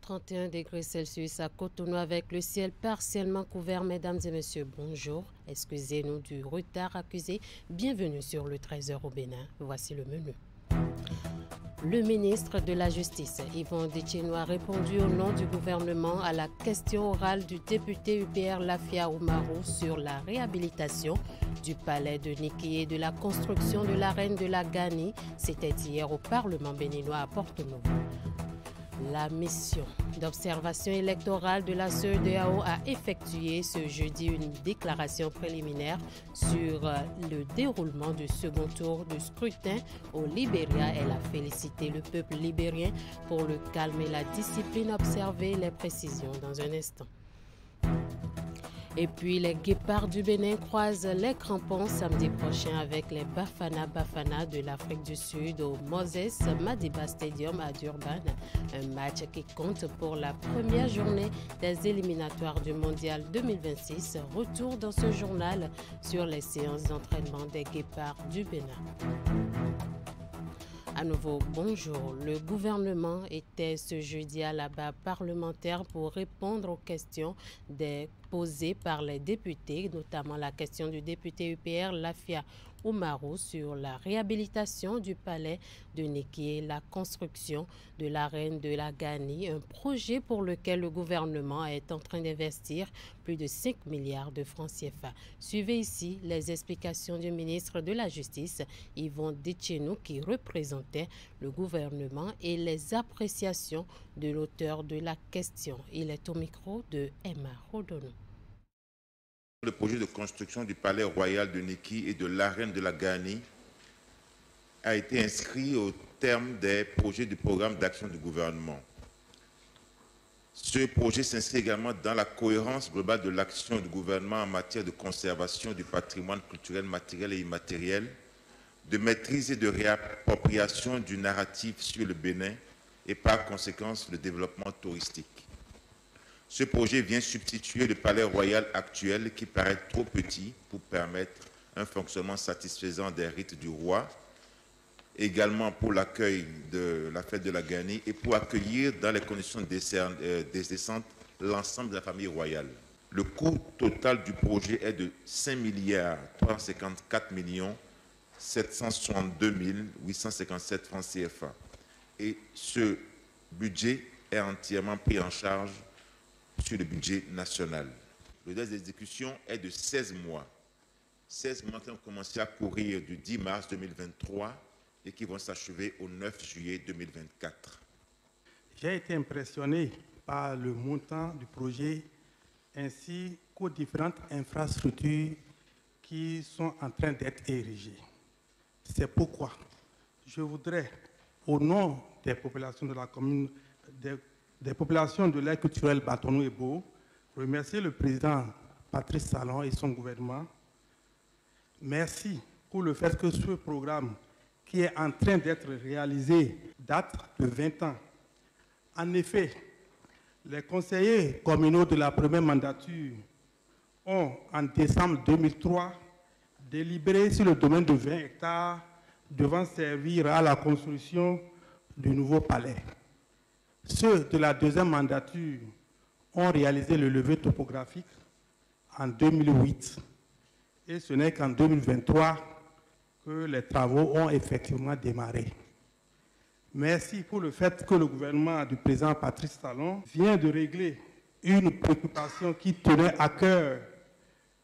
31 degrés Celsius à Cotonou avec le ciel partiellement couvert. Mesdames et messieurs, bonjour. Excusez-nous du retard accusé. Bienvenue sur le 13h au Bénin. Voici le menu. Le ministre de la Justice, Yvon Detchenou, a répondu au nom du gouvernement à la question orale du député UPR Lafia Oumarou sur la réhabilitation du palais de Niki et de la construction de l'arène de la Gani. C'était hier au Parlement béninois à Porto-Novo. La mission d'observation électorale de la CEDEAO a effectué ce jeudi une déclaration préliminaire sur le déroulement du second tour du scrutin au Libéria. Elle a félicité le peuple libérien pour le calme et la discipline observée. Les précisions dans un instant. Et puis les guépards du Bénin croisent les crampons samedi prochain avec les Bafana Bafana de l'Afrique du Sud au Moses Madiba Stadium à Durban. Un match qui compte pour la première journée des éliminatoires du Mondial 2026. Retour dans ce journal sur les séances d'entraînement des guépards du Bénin. À nouveau, bonjour. Le gouvernement était ce jeudi à la barre parlementaire pour répondre aux questions posées par les députés, notamment la question du député UPR Lafia Oumarou sur la réhabilitation du palais de Niki et la construction de l'arène de la Gani, un projet pour lequel le gouvernement est en train d'investir plus de 5 milliards de francs CFA. Suivez ici les explications du ministre de la Justice, Yvon Detchenou, qui représentait le gouvernement et les appréciations de l'auteur de la question. Il est au micro de Emma Rodono. Le projet de construction du palais royal de Niki et de l'arène de la Gani a été inscrit au terme des projets du programme d'action du gouvernement. Ce projet s'inscrit également dans la cohérence globale de l'action du gouvernement en matière de conservation du patrimoine culturel matériel et immatériel, de maîtrise et de réappropriation du narratif sur le Bénin et par conséquent le développement touristique. Ce projet vient substituer le palais royal actuel qui paraît trop petit pour permettre un fonctionnement satisfaisant des rites du roi, également pour l'accueil de la fête de la Gani et pour accueillir dans les conditions décentes l'ensemble de la famille royale. Le coût total du projet est de 5 354 762 857 francs CFA et ce budget est entièrement pris en charge sur le budget national. Le délai d'exécution est de 16 mois. 16 mois qui ont commencé à courir du 10 mars 2023 et qui vont s'achever au 9 juillet 2024. J'ai été impressionné par le montant du projet ainsi qu'aux différentes infrastructures qui sont en train d'être érigées. C'est pourquoi je voudrais, au nom des populations de la commune, des populations de l'aire culturelle Batonou-Ebo, remercier le président Patrice Talon et son gouvernement. Merci pour le fait que ce programme qui est en train d'être réalisé date de 20 ans. En effet, les conseillers communaux de la première mandature ont, en décembre 2003, délibéré sur le domaine de 20 hectares devant servir à la construction du nouveau palais. Ceux de la deuxième mandature ont réalisé le levé topographique en 2008 et ce n'est qu'en 2023 que les travaux ont effectivement démarré. Merci pour le fait que le gouvernement du président Patrice Talon vient de régler une préoccupation qui tenait à cœur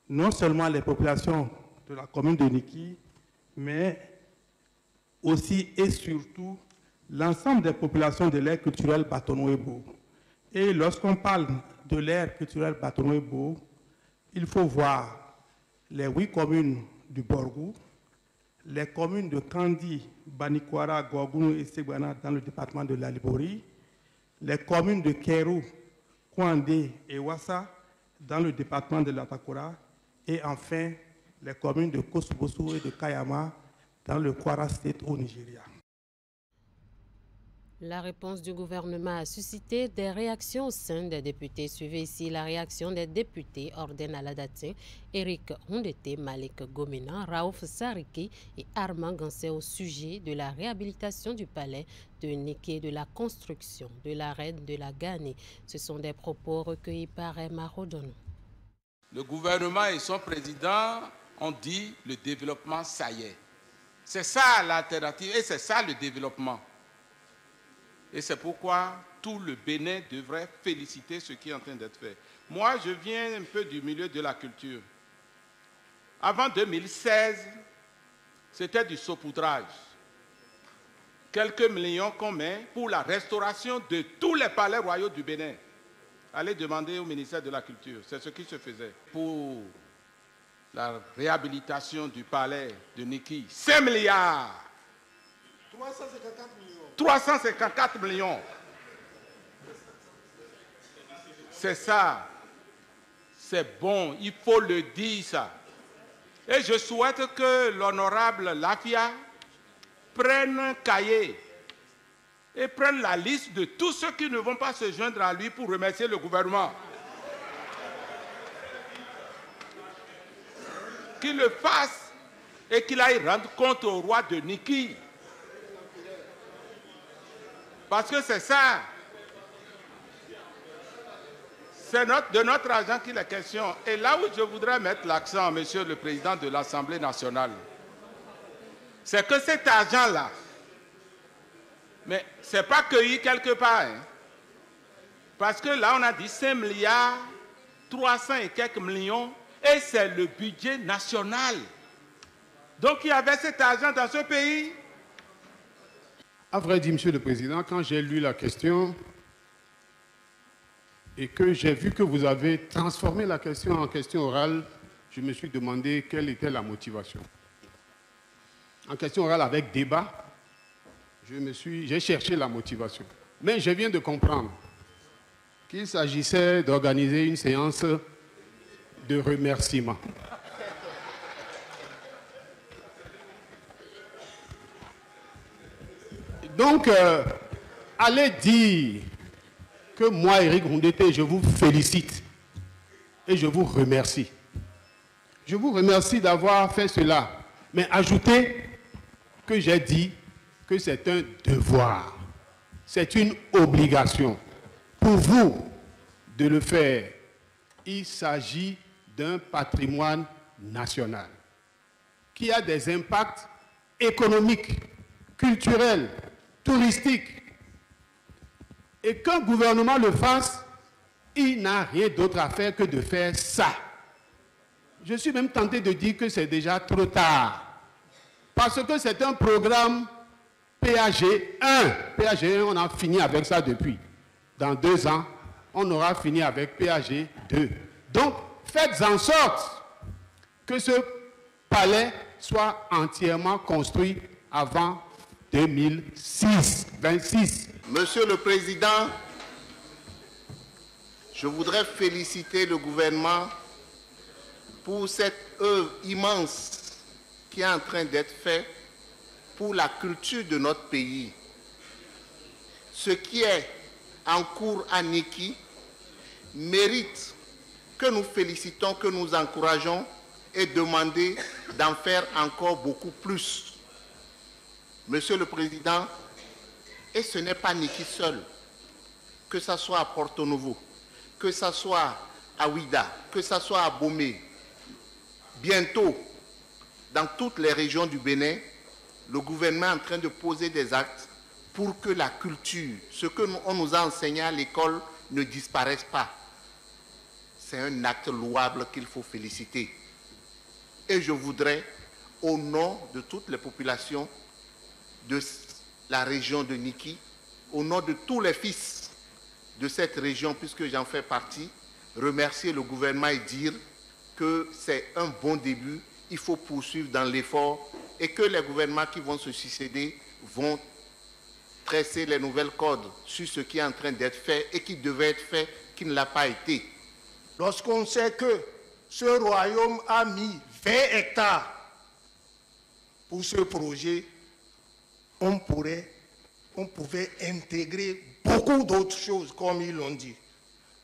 non seulement les populations de la commune de Niki, mais aussi et surtout l'ensemble des populations de l'aire culturelle Batonou-Ebo. Et lorsqu'on parle de l'aire culturelle Batonou-Ebo, il faut voir les 8 communes du Borgou, les communes de Kandi, Banikwara, Gorgounou et Segwana dans le département de la Libori, les communes de Kérou, Kouandé et Wassa dans le département de l'Atakora, et enfin les communes de Kosoboso et de Kayama dans le Kwara State au Nigeria. La réponse du gouvernement a suscité des réactions au sein des députés. Suivez ici la réaction des députés Orden Aladatin, Eric Hondete, Malik Gomena, Raouf Sariki et Armand Gansé au sujet de la réhabilitation du palais de Niki et de la construction de la reine de la Ghanée. Ce sont des propos recueillis par Emma Rodono. Le gouvernement et son président ont dit le développement, ça y est. C'est ça l'alternative et c'est ça le développement. Et c'est pourquoi tout le Bénin devrait féliciter ce qui est en train d'être fait. Moi, je viens un peu du milieu de la culture. Avant 2016, c'était du saupoudrage. Quelques millions qu'on met pour la restauration de tous les palais royaux du Bénin. Allez demander au ministère de la Culture, c'est ce qui se faisait. Pour la réhabilitation du palais de Niki, 5 milliards. 354 millions. 354 millions. C'est ça. C'est bon, il faut le dire ça. Et je souhaite que l'honorable Lafia prenne un cahier et prenne la liste de tous ceux qui ne vont pas se joindre à lui pour remercier le gouvernement. Qu'il le fasse et qu'il aille rendre compte au roi de Niki. Parce que c'est ça. C'est de notre argent qu'il est question. Et là où je voudrais mettre l'accent, Monsieur le Président de l'Assemblée nationale, c'est que cet argent-là, mais ce n'est pas cueilli quelque part. Hein. Parce que là, on a dit 5 milliards, 300 et quelques millions, et c'est le budget national. Donc il y avait cet argent dans ce pays. À vrai dire, Monsieur le Président, quand j'ai lu la question et que j'ai vu que vous avez transformé la question en question orale, je me suis demandé quelle était la motivation. En question orale avec débat, j'ai cherché la motivation. Mais je viens de comprendre qu'il s'agissait d'organiser une séance de remerciement. Donc, allez dire que moi, Eric Hondete, je vous félicite et je vous remercie. Je vous remercie d'avoir fait cela. Mais ajoutez que j'ai dit que c'est un devoir, c'est une obligation pour vous de le faire. Il s'agit d'un patrimoine national qui a des impacts économiques, culturels, touristiques. Et qu'un gouvernement le fasse, il n'a rien d'autre à faire que de faire ça. Je suis même tenté de dire que c'est déjà trop tard. Parce que c'est un programme PAG 1. PAG 1, on a fini avec ça depuis. Dans 2 ans, on aura fini avec PAG 2. Donc, faites en sorte que ce palais soit entièrement construit avant 2026. Monsieur le Président, je voudrais féliciter le gouvernement pour cette œuvre immense qui est en train d'être faite pour la culture de notre pays. Ce qui est en cours à Niki mérite que nous félicitons, que nous encourageons et demander d'en faire encore beaucoup plus. Monsieur le Président, et ce n'est pas Niki seul, que ce soit à Porto Novo, que ce soit à Ouida, que ce soit à Bomé, bientôt, dans toutes les régions du Bénin, le gouvernement est en train de poser des actes pour que la culture, ce qu'on nous a enseigné à l'école, ne disparaisse pas. C'est un acte louable qu'il faut féliciter. Et je voudrais, au nom de toutes les populations de la région de Niki, au nom de tous les fils de cette région, puisque j'en fais partie, remercier le gouvernement et dire que c'est un bon début. Il faut poursuivre dans l'effort et que les gouvernements qui vont se succéder vont tresser les nouvelles cordes sur ce qui est en train d'être fait et qui devait être fait, qui ne l'a pas été. Lorsqu'on sait que ce royaume a mis 20 hectares pour ce projet, on pourrait on pouvait intégrer beaucoup d'autres choses, comme ils l'ont dit.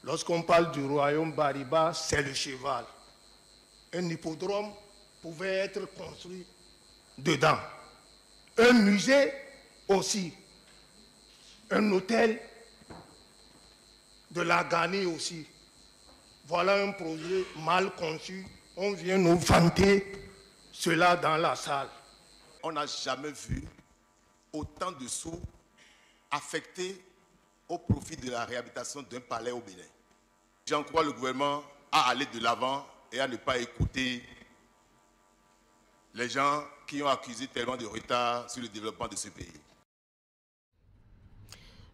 Lorsqu'on parle du royaume Bariba, c'est le cheval. Un hippodrome pouvait être construit dedans. Un musée aussi. Un hôtel de la Ghana aussi. Voilà un projet mal conçu. On vient nous vanter cela dans la salle. On n'a jamais vu autant de sous affectés au profit de la réhabilitation d'un palais au Bénin. J'encourage le gouvernement à aller de l'avant et à ne pas écouter les gens qui ont accusé tellement de retard sur le développement de ce pays.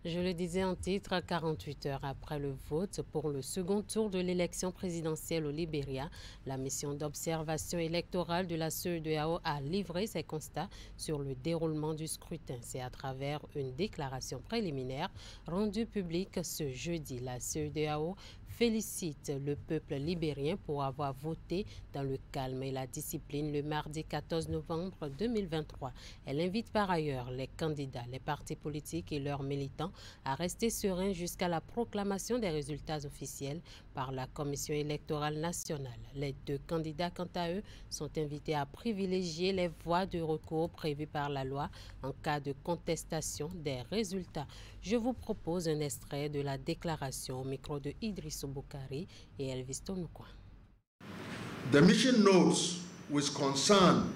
Je le disais en titre, 48 heures après le vote pour le second tour de l'élection présidentielle au Libéria, la mission d'observation électorale de la CEDEAO a livré ses constats sur le déroulement du scrutin. C'est à travers une déclaration préliminaire rendue publique ce jeudi. La CEDEAO félicite le peuple libérien pour avoir voté dans le calme et la discipline le mardi 14 novembre 2023. Elle invite par ailleurs les candidats, les partis politiques et leurs militants à rester sereins jusqu'à la proclamation des résultats officiels par la Commission électorale nationale. Les deux candidats, quant à eux, sont invités à privilégier les voies de recours prévues par la loi en cas de contestation des résultats. Je vous propose un extrait de la déclaration au micro de Idrissou Boukari et Elvis Tonukwa. The mission notes with concern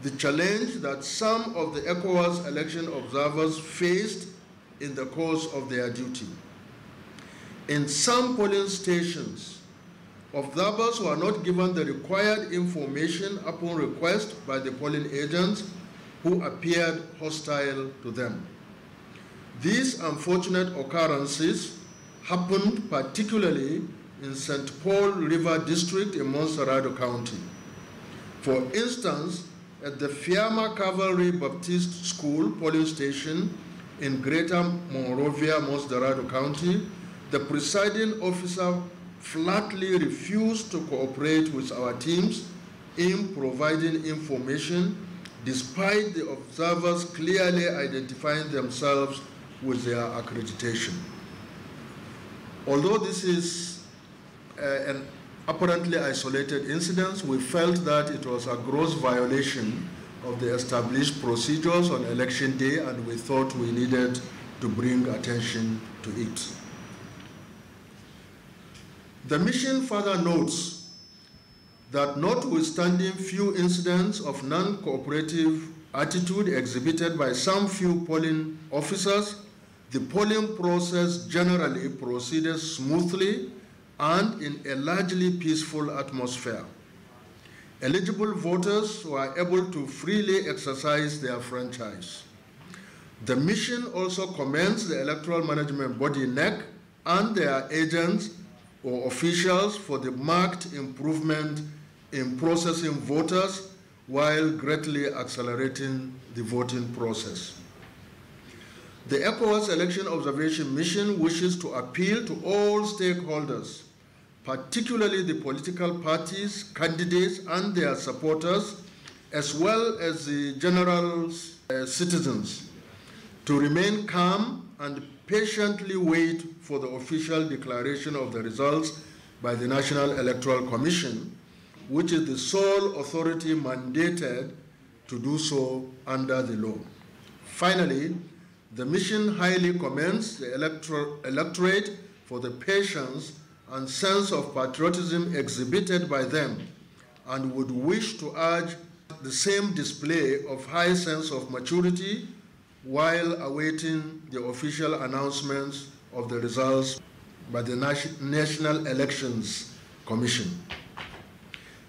the challenge that some of the ECOWAS election observers faced in the course of their duty. In some polling stations, observers were not given the required information upon request by the polling agents who appeared hostile to them. These unfortunate occurrences happened particularly in St. Paul River District in Monserrado County. For instance, at the Fiamma Cavalry Baptist School polling station in Greater Monrovia, Monserrado County, the presiding officer flatly refused to cooperate with our teams in providing information despite the observers clearly identifying themselves with their accreditation. Although this is an apparently isolated incident, we felt that it was a gross violation of the established procedures on election day, and we thought we needed to bring attention to it. The mission further notes that notwithstanding few incidents of non-cooperative attitude exhibited by some few polling officers, the polling process generally proceeded smoothly and in a largely peaceful atmosphere. Eligible voters were able to freely exercise their franchise. The mission also commends the Electoral Management Body NEC and their agents or officials for the marked improvement in processing voters while greatly accelerating the voting process. The ECOWAS Election Observation Mission wishes to appeal to all stakeholders, particularly the political parties, candidates, and their supporters, as well as the general citizens, to remain calm and patiently wait for the official declaration of the results by the National Electoral Commission, which is the sole authority mandated to do so under the law. Finally, the mission highly commends the electorate for the patience and sense of patriotism exhibited by them, and would wish to urge the same display of high sense of maturity while awaiting the official announcements of the results by the National Elections Commission.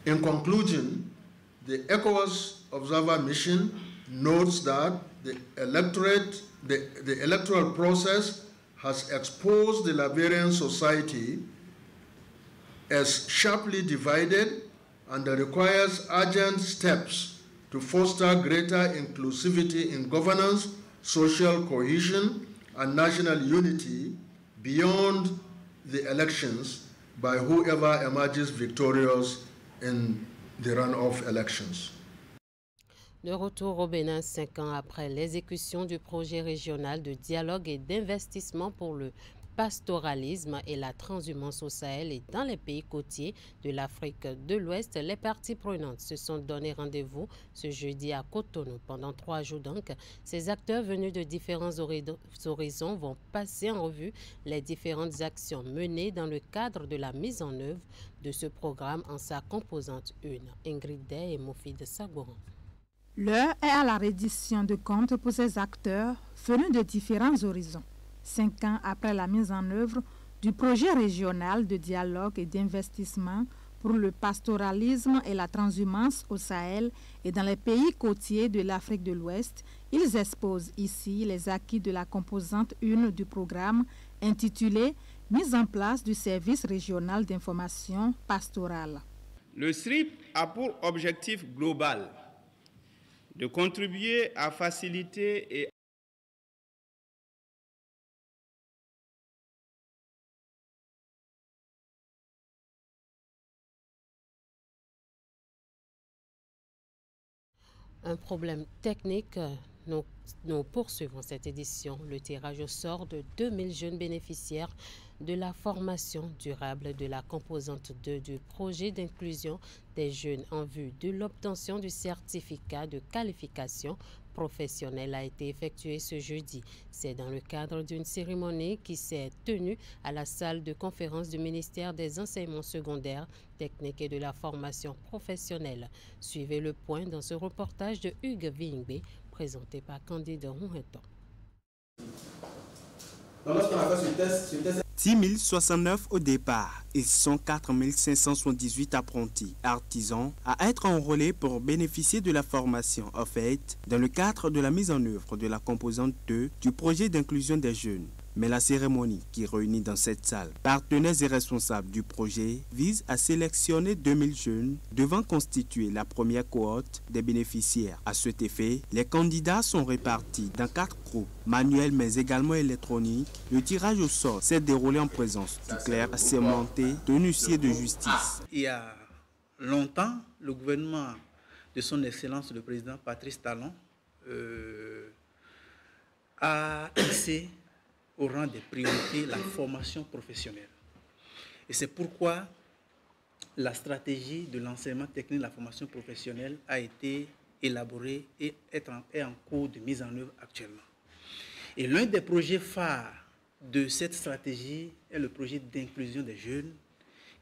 In conclusion, the ECOWAS Observer Mission notes that the electoral process has exposed the Liberian society as sharply divided and requires urgent steps to foster greater inclusivity in governance, social cohesion, and national unity beyond the elections by whoever emerges victorious in the runoff elections. De retour au Bénin, 5 ans après l'exécution du projet régional de dialogue et d'investissement pour le pastoralisme et la transhumance au Sahel et dans les pays côtiers de l'Afrique de l'Ouest, les parties prenantes se sont donné rendez-vous ce jeudi à Cotonou. Pendant 3 jours donc, ces acteurs venus de différents horizons vont passer en revue les différentes actions menées dans le cadre de la mise en œuvre de ce programme en sa composante 1. Ingrid Day et Mofid Sagoran. L'heure est à la reddition de comptes pour ces acteurs venus de différents horizons. 5 ans après la mise en œuvre du projet régional de dialogue et d'investissement pour le pastoralisme et la transhumance au Sahel et dans les pays côtiers de l'Afrique de l'Ouest, ils exposent ici les acquis de la composante 1 du programme intitulé « Mise en place du service régional d'information pastorale ». Le SRIP a pour objectif global de contribuer à faciliter et un problème technique. Nous poursuivons cette édition. Le tirage au sort de 2000 jeunes bénéficiaires de la formation durable de la composante 2 du projet d'inclusion des jeunes en vue de l'obtention du certificat de qualification professionnelle a été effectué ce jeudi. C'est dans le cadre d'une cérémonie qui s'est tenue à la salle de conférence du ministère des Enseignements secondaires, techniques et de la formation professionnelle. Suivez le point dans ce reportage de Hugues Vingbe, présenté par Candide Rouheton. 10 069 au départ et 104 578 apprentis artisans à être enrôlés pour bénéficier de la formation offerte dans le cadre de la mise en œuvre de la composante 2 du projet d'inclusion des jeunes. Mais la cérémonie qui réunit dans cette salle partenaires et responsables du projet vise à sélectionner 2000 jeunes devant constituer la première cohorte des bénéficiaires. À cet effet, les candidats sont répartis dans 4 groupes manuels mais également électroniques. Le tirage au sort s'est déroulé en présence du clerc assermenté de huissier de justice. Il y a longtemps, le gouvernement de son Excellence le président Patrice Talon a fixé au rang des priorités la formation professionnelle. Et c'est pourquoi la stratégie de l'enseignement technique de la formation professionnelle a été élaborée et est en cours de mise en œuvre actuellement. Et l'un des projets phares de cette stratégie est le projet d'inclusion des jeunes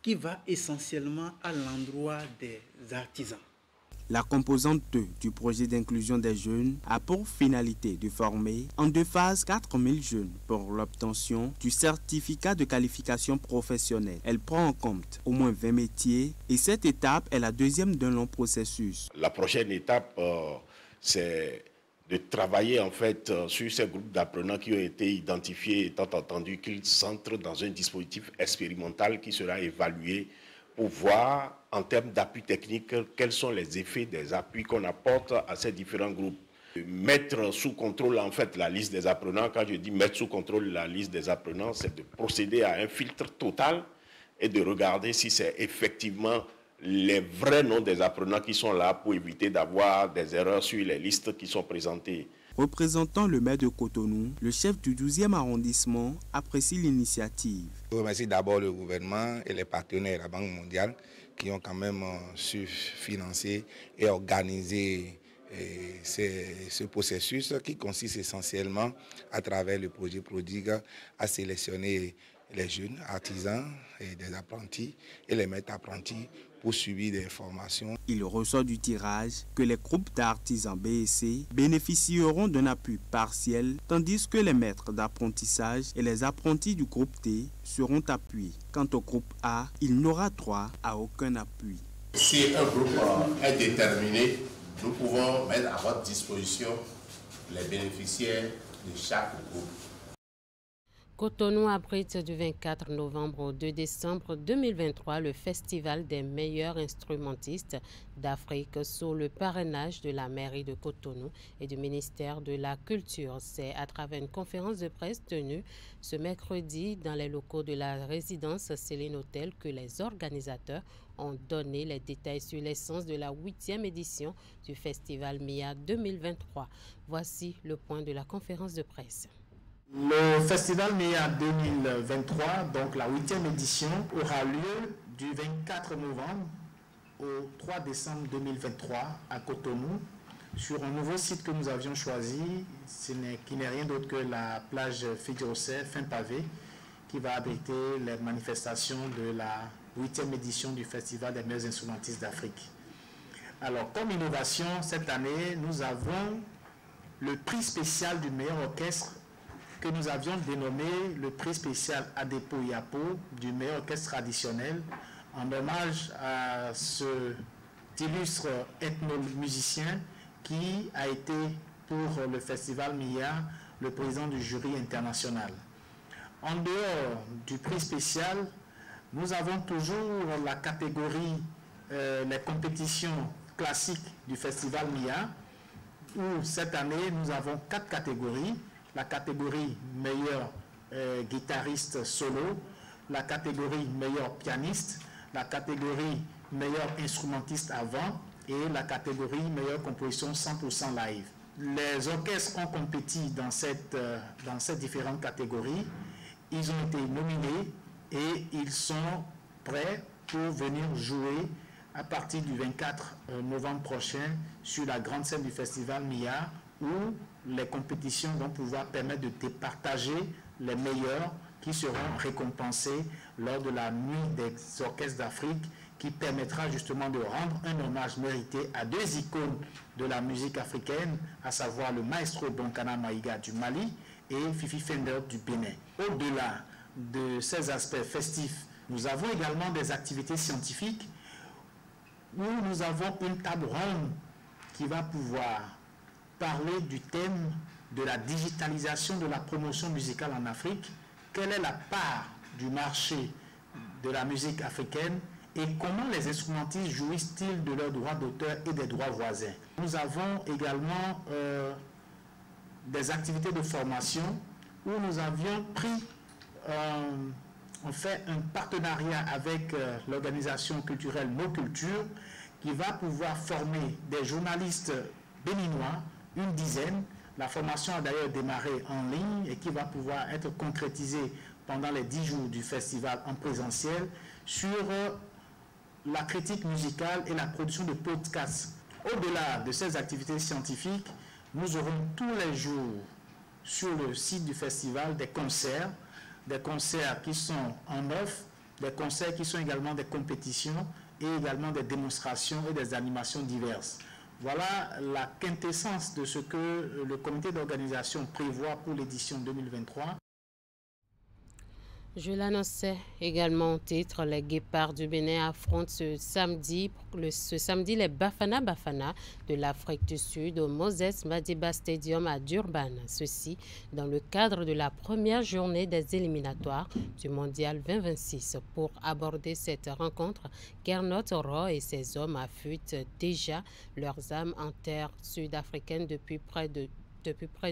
qui va essentiellement à l'endroit des artisans. La composante 2 du projet d'inclusion des jeunes a pour finalité de former en 2 phases 4000 jeunes pour l'obtention du certificat de qualification professionnelle. Elle prend en compte au moins 20 métiers et cette étape est la deuxième d'un long processus. La prochaine étape, c'est de travailler en fait sur ces groupes d'apprenants qui ont été identifiés, étant entendu qu'ils s'entrent dans un dispositif expérimental qui sera évalué pour voir en termes d'appui technique quels sont les effets des appuis qu'on apporte à ces différents groupes. Mettre sous contrôle en fait la liste des apprenants, quand je dis mettre sous contrôle la liste des apprenants, c'est de procéder à un filtre total et de regarder si c'est effectivement les vrais noms des apprenants qui sont là pour éviter d'avoir des erreurs sur les listes qui sont présentées. Représentant le maire de Cotonou, le chef du 12e arrondissement apprécie l'initiative. Je remercie d'abord le gouvernement et les partenaires, la Banque mondiale, qui ont quand même su financer et organiser ce processus qui consiste essentiellement à travers le projet Prodigue à sélectionner les jeunes artisans et des apprentis et les maîtres apprentis pour suivre des formations. Il ressort du tirage que les groupes d'artisans B et C bénéficieront d'un appui partiel, tandis que les maîtres d'apprentissage et les apprentis du groupe T seront appuyés. Quant au groupe A, il n'aura droit à aucun appui. Si un groupe est déterminé, nous pouvons mettre à votre disposition les bénéficiaires de chaque groupe. Cotonou abrite du 24 novembre au 2 décembre 2023 le Festival des meilleurs instrumentistes d'Afrique sous le parrainage de la mairie de Cotonou et du ministère de la Culture. C'est à travers une conférence de presse tenue ce mercredi dans les locaux de la résidence Céline Hôtel que les organisateurs ont donné les détails sur l'essence de la 8e édition du Festival MIA 2023. Voici le point de la conférence de presse. Le Festival MIA 2023, donc la 8e édition, aura lieu du 24 novembre au 3 décembre 2023 à Cotonou, sur un nouveau site que nous avions choisi, qui n'est rien d'autre que la plage Fidjosé, fin pavé, qui va abriter les manifestations de la 8e édition du Festival des meilleurs instrumentistes d'Afrique. Alors, comme innovation, cette année, nous avons le prix spécial du meilleur orchestre que nous avions dénommé le prix spécial Adepo Yapo du meilleur orchestre traditionnel, en hommage à cet illustre ethnomusicien qui a été pour le Festival MIA le président du jury international. En dehors du prix spécial, nous avons toujours la catégorie, les compétitions classiques du Festival MIA, où cette année nous avons 4 catégories. La catégorie meilleur guitariste solo, la catégorie meilleur pianiste, la catégorie meilleur instrumentiste avant et la catégorie meilleure composition 100% live. Les orchestres ont compétit dans ces différentes catégories. Ils ont été nominés et ils sont prêts pour venir jouer à partir du 24 novembre prochain sur la grande scène du Festival MIA, où les compétitions vont pouvoir permettre de départager les meilleurs qui seront récompensés lors de la nuit des orchestres d'Afrique, qui permettra justement de rendre un hommage mérité à 2 icônes de la musique africaine, à savoir le maestro Bonkana Maïga du Mali et Fifi Fender du Bénin. Au-delà de ces aspects festifs, nous avons également des activités scientifiques où nous avons une table ronde qui va pouvoir parler du thème de la digitalisation de la promotion musicale en Afrique. Quelle est la part du marché de la musique africaine et comment les instrumentistes jouissent-ils de leurs droits d'auteur et des droits voisins. Nous avons également des activités de formation où nous avions pris, on fait un partenariat avec l'organisation culturelle Nos Cultures, qui va pouvoir former des journalistes béninois, une dizaine. La formation a d'ailleurs démarré en ligne et qui va pouvoir être concrétisée pendant les 10 jours du festival en présentiel sur la critique musicale et la production de podcasts. Au-delà de ces activités scientifiques, nous aurons tous les jours sur le site du festival des concerts qui sont en off, des concerts qui sont également des compétitions et également des démonstrations et des animations diverses. Voilà la quintessence de ce que le comité d'organisation prévoit pour l'édition 2023. Je l'annonçais également au titre, les Guépards du Bénin affrontent ce samedi les Bafana Bafana de l'Afrique du Sud au Moses Madiba Stadium à Durban. Ceci dans le cadre de la première journée des éliminatoires du Mondial 2026. Pour aborder cette rencontre, Gernot Roy et ses hommes affûtent déjà leurs âmes en terre sud-africaine depuis près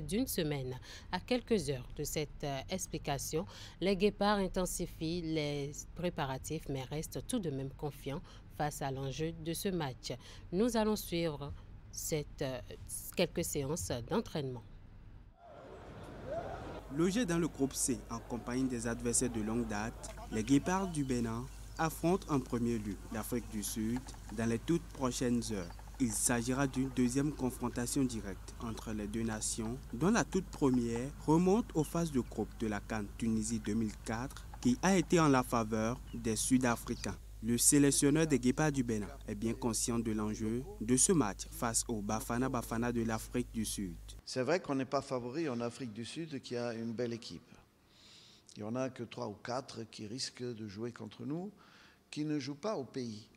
d'une semaine. À quelques heures de cette explication, les Guépards intensifient les préparatifs mais restent tout de même confiants face à l'enjeu de ce match. Nous allons suivre quelques séances d'entraînement. Logés dans le groupe C en compagnie des adversaires de longue date, les Guépards du Bénin affrontent en premier lieu l'Afrique du Sud dans les toutes prochaines heures. Il s'agira d'une deuxième confrontation directe entre les deux nations, dont la toute première remonte aux phases de groupe de la CAN Tunisie 2004, qui a été en la faveur des Sud-Africains. Le sélectionneur des Guépards du Bénin est bien conscient de l'enjeu de ce match face aux Bafana Bafana de l'Afrique du Sud. C'est vrai qu'on n'est pas favori en Afrique du Sud, qui a une belle équipe. Il n'y en a que 3 ou 4 qui risquent de jouer contre nous, qui ne jouent pas au pays.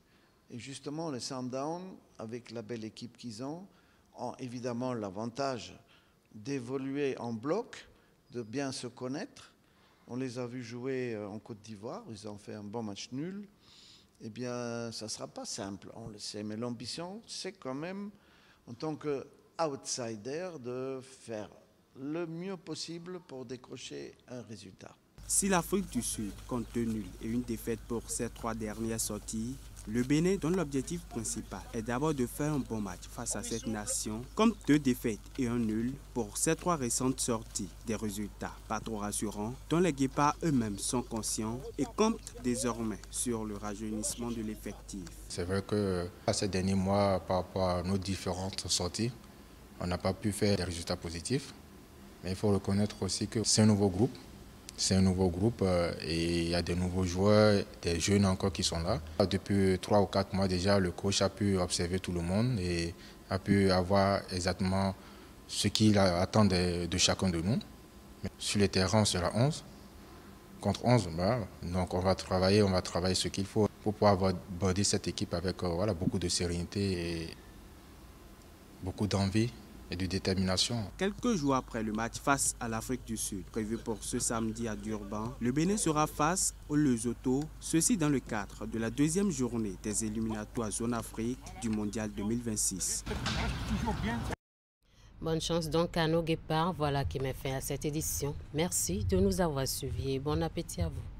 Et justement, les Sundowns, avec la belle équipe qu'ils ont évidemment l'avantage d'évoluer en bloc, de bien se connaître. On les a vus jouer en Côte d'Ivoire, ils ont fait un bon match nul. Eh bien, ça ne sera pas simple, on le sait. Mais l'ambition, c'est quand même, en tant qu'outsider, de faire le mieux possible pour décrocher un résultat. Si l'Afrique du Sud compte 2 nuls et une défaite pour ses 3 dernières sorties, Le Bénin, dont l'objectif principal est d'abord de faire un bon match face à cette nation, compte 2 défaites et un nul pour ces 3 récentes sorties. Des résultats pas trop rassurants, dont les Guépards eux-mêmes sont conscients et comptent désormais sur le rajeunissement de l'effectif. C'est vrai que ces derniers mois, par rapport à nos différentes sorties, on n'a pas pu faire des résultats positifs. Mais il faut reconnaître aussi que c'est un nouveau groupe. C'est un nouveau groupe et il y a des nouveaux joueurs, des jeunes encore qui sont là. Depuis 3 ou 4 mois déjà, le coach a pu observer tout le monde et a pu avoir exactement ce qu'il attend de chacun de nous. Sur le terrain, on sera 11 contre 11. Donc on va travailler ce qu'il faut pour pouvoir aborder cette équipe avec beaucoup de sérénité et beaucoup d'envie et de détermination. Quelques jours après le match face à l'Afrique du Sud, prévu pour ce samedi à Durban, le Bénin sera face au Lesotho, ceci dans le cadre de la 2e journée des éliminatoires Zone Afrique du Mondial 2026. Bonne chance donc à nos Guépards, voilà qui met fin à cette édition. Merci de nous avoir suivis et bon appétit à vous.